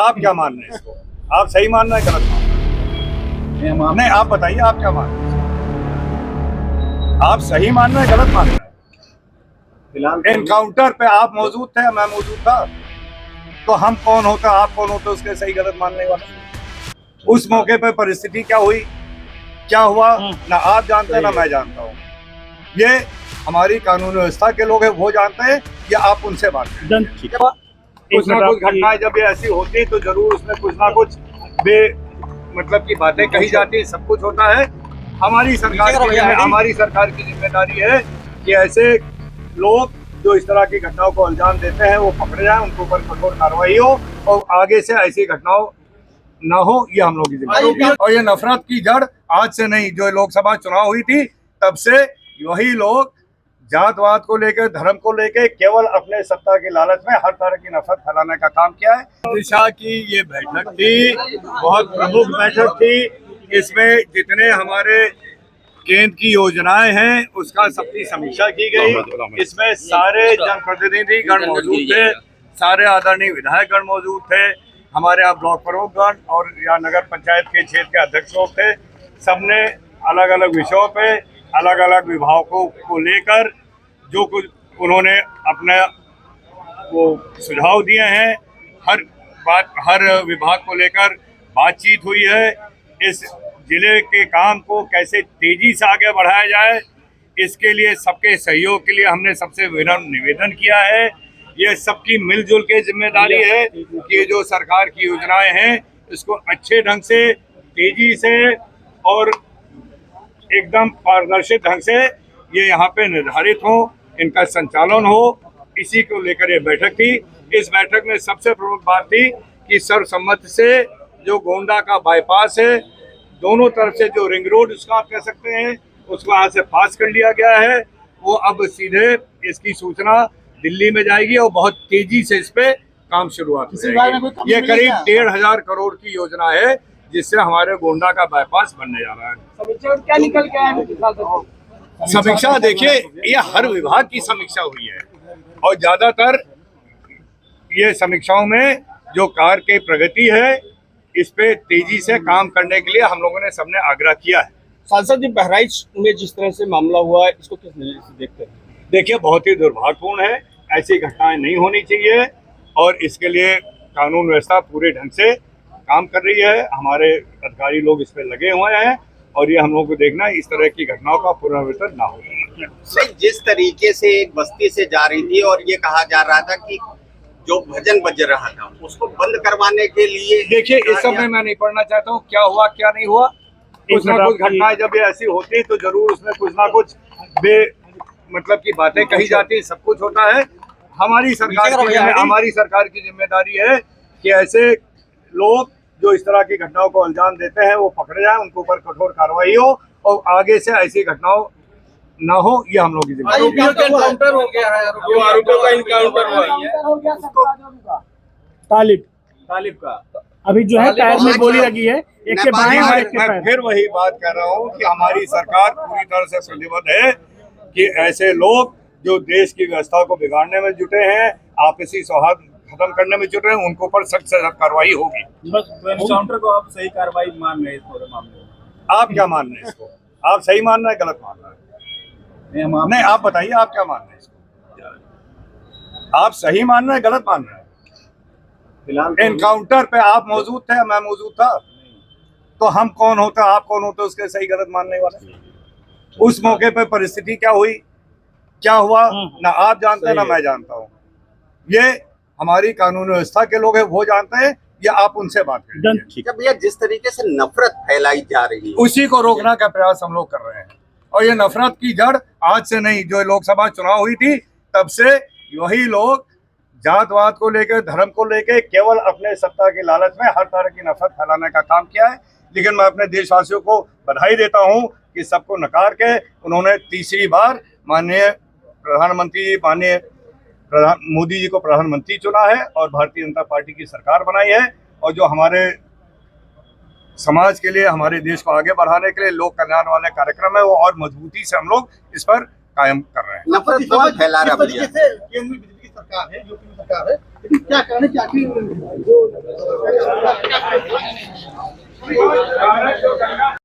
आप क्या मान रहे हैं इसको? आप सही मान रहे हैं, गलत मान रहे हैं? नहीं, आप बताइए आप क्या मान रहे हैं? आप सही मान रहे हैं, गलत मान रहे हैं? फिलहाल एनकाउंटर पे आप मौजूद थे, मैं मौजूद था, तो हम कौन होता, आप कौन होते उसके सही गलत मानने वाले? उस मौके पे परिस्थिति क्या हुई, क्या हुआ, ना आप जानते हैं ना मैं जानता हूँ। ये हमारी कानून व्यवस्था के लोग हैं, वो जानते हैं, या आप उनसे बात करें। कुछ ना कुछ घटनाएं जब ये ऐसी होती है तो जरूर उसमें कुछ ना कुछ मतलब की बातें कही जाती है, सब कुछ होता है। हमारी सरकार की जिम्मेदारी है कि ऐसे लोग जो इस तरह की घटनाओं को अंजाम देते हैं वो पकड़े जाएं, उनके ऊपर कठोर कार्रवाई हो और आगे से ऐसी घटनाओं ना हो, ये हम लोग की जिम्मेदारी है। और ये नफरत की जड़ आज से नहीं, जो लोकसभा चुनाव हुई थी तब से वही लोग जातवाद को लेकर, धर्म को लेकर केवल अपने सत्ता की लालच में हर तरह की नफरत फैलाने का काम किया है। दिशा की ये बैठक थी, बहुत प्रमुख बैठक थी। इसमें जितने हमारे केंद्र की योजनाएं हैं उसका सबकी समीक्षा की गई। इसमें सारे जनप्रतिनिधि गण मौजूद थे, सारे आदरणीय विधायक गण मौजूद थे, हमारे यहाँ ब्लॉक प्रमुखगण और या नगर पंचायत के क्षेत्र के अध्यक्ष लोग थे। सबने अलग अलग विषयों पे अलग अलग विभागों को लेकर जो कुछ उन्होंने अपने वो सुझाव दिए हैं, हर विभाग को लेकर बातचीत हुई है। इस जिले के काम को कैसे तेजी से आगे बढ़ाया जाए, इसके लिए सबके सहयोग के लिए हमने सबसे विनम्र निवेदन किया है। ये सबकी मिलजुल के जिम्मेदारी है कि ये जो सरकार की योजनाएं हैं इसको अच्छे ढंग से, तेजी से और एकदम पारदर्शी ढंग से ये यहाँ पे निर्धारित हो, इनका संचालन हो, इसी को लेकर ये बैठक थी। इस बैठक में सबसे प्रमुख बात थी कि सर्वसम्मति से जो गोंडा का बाईपास है, दोनों तरफ से जो रिंग रोड उसका आप कह सकते हैं, उसको यहाँ से पास कर लिया गया है। वो अब सीधे इसकी सूचना दिल्ली में जाएगी और बहुत तेजी से इस पे काम शुरुआत हो जाएगी। ये करीब 1,500 करोड़ की योजना है जिससे हमारे गोंडा का बाईपास बनने जा रहा है। समीक्षा क्या निकल के आया? समीक्षा देखिए, ये हर विभाग की समीक्षा हुई है और ज्यादातर ये समीक्षाओं में जो कार्य की प्रगति है इस पे तेजी से काम करने के लिए हम लोगों ने सबने आग्रह किया है। सांसद जी, बहराइच में जिस तरह से मामला हुआ है इसको किस नजर से देखते हैं? देखिए, बहुत ही दुर्भाग्यपूर्ण है, ऐसी घटनाएं नहीं होनी चाहिए और इसके लिए कानून व्यवस्था पूरे ढंग से काम कर रही है। हमारे अधिकारी लोग इस पे लगे हुए हैं और ये हम लोगों को देखना है इस तरह की घटनाओं का पुनरावृत्ति ना हो। जिस तरीके से एक बस्ती से जा रही थी और ये कहा जा रहा था कि जो भजन बज रहा था उसको बंद करवाने के लिए, देखिए इस सब में मैं नहीं पढ़ना चाहता हूँ क्या हुआ क्या नहीं हुआ। कुछ ना कुछ घटनाएं जब ये ऐसी होती है तो जरूर उसमें कुछ ना कुछ मतलब की बातें कही जाती है, सब कुछ होता है। हमारी सरकार की जिम्मेदारी है कि ऐसे लोग जो इस तरह की घटनाओं को अंजाम देते हैं वो पकड़े जाएं, उनके ऊपर कठोर कार्रवाई हो और आगे से ऐसी घटनाओं ना हो, ये हम लोग की जिम्मेदारी है। एनकाउंटर हो गया है, आरोपियों का एनकाउंटर हुआ है। तालिब का अभी जो है पैर में गोली लगी है, एक के बाएं और एक के मैं पैर। फिर वही बात कर रहा हूँ कि हमारी सरकार पूरी तरह से प्रतिबद्ध है कि ऐसे लोग जो देश की व्यवस्था को बिगाड़ने में जुटे हैं, आपसी सौहार्द खत्म करने में जुटे हैं, उनको पर सख्त से सख्त कार्रवाई होगी। बस एनकाउंटर को आप सही कार्रवाई मान रहे हैं इस पूरे मामले में? आप क्या मान रहे हैं इसको? आप सही मान रहे हैं, गलत मान रहे हैं? नहीं, आप बताइए आप क्या मान रहे हैं इसको? आप सही मान रहे हैं, गलत मान रहे हैं? फिलहाल एनकाउंटर पे आप मौजूद थे, मैं मौजूद था, तो हम कौन होता, आप कौन होते उसके सही गलत मानने वाले? उस मौके पे परिस्थिति क्या हुई, क्या हुआ, ना आप जानते हैं ना मैं जानता हूँ। ये हमारी कानून व्यवस्था के लोग हैं, वो जानते हैं, या आप उनसे बात करें। भैया जिस तरीके से नफरत फैलाई जा रही है उसी को रोकने का प्रयास हम लोग कर रहे हैं और ये नफरत की जड़ आज से नहीं, जो लोकसभा चुनाव हुई थी तब से वही लोग जातवाद को लेकर, धर्म को लेकर केवल अपने सत्ता की लालच में हर तरह की नफरत फैलाने का काम किया है। लेकिन मैं अपने देशवासियों को बधाई देता हूं कि सबको नकार के उन्होंने तीसरी बार माननीय प्रधानमंत्री मोदी जी को प्रधानमंत्री चुना है और भारतीय जनता पार्टी की सरकार बनाई है। और जो हमारे समाज के लिए, हमारे देश को आगे बढ़ाने के लिए लोक कल्याण वाले कार्यक्रम है वो और मजबूती से हम लोग इस पर कायम कर रहे हैं। नफरत बहुत फैला रहा है। सरकार है, यूपी सरकार है, लेकिन क्या कहने की आखिर जो है